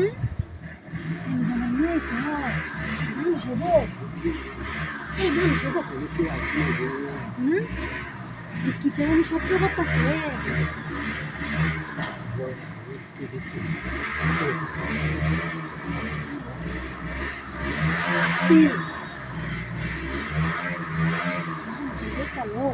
আমি জানা নিয়েছি মানুষ হবো মানুষ হবো না কি তো আমি শব্দ করতেছে কালো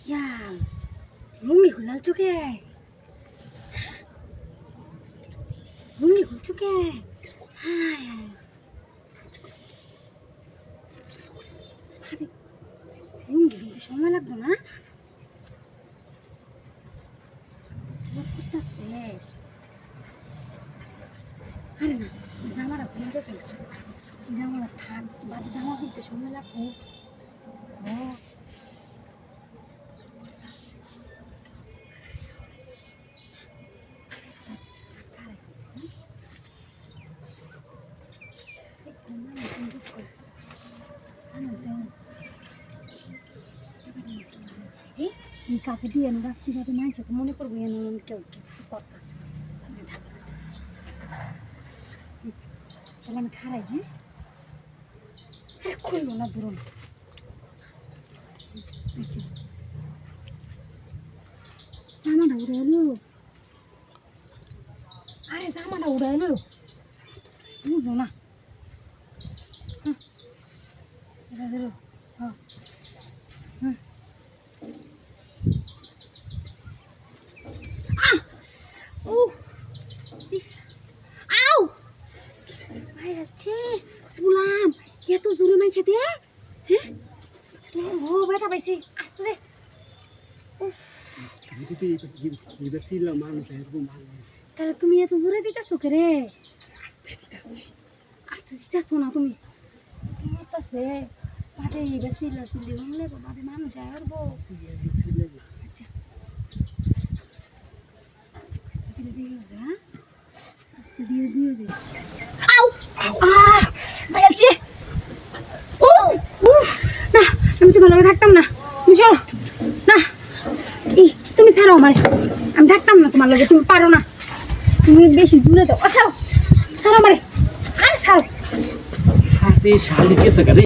Yang, lungi hulal cuke. Lungi hul cuke. Hai. Hadi. Lungi কিন্তু সময় লাগবে না? কি করতেছে? আরে না, জামাটা খুলে যেতে। জামাটা থাক, বাদ জামা খুলতে সময় লাগবে। ও এই কাকে দিয়ে আমরা কীভাবে মানছে তো মনে করবো এমন কেউ কিছু করতেছে তাহলে আমি খারাই হ্যাঁ খুললো না ধরুন আচ্ছা জামাটা উড়ে এলো আরে জামাটা উড়ে এলো বুঝো না হ্যাঁ ধরো হ্যাঁ হুম এত জোরে মাইছে দে হ্যাঁ ও বেটা পাইছি আস্তে দে তাহলে তুমি এত জোরে দিতেছো কে রে আস্তে দিতেছো না তুমি করতেছে মাঠে বেশি চিল্লি ভাঙলে মাঠে মানুষ আসবো আচ্ছা আস্তে দিয়ে দিয়েছে হ্যাঁ আস্তে দিয়ে দিয়েছে বাইলছি না আমি তোমার লগে থাকতাম না তুমি চলো না তুমি ছাড়ো আমার আমি থাকতাম না তোমার লগে তুমি পারো না তুমি বেশি দূরে দাও ছাড়ো ছাড়ো আমারে আরে ছাড়ো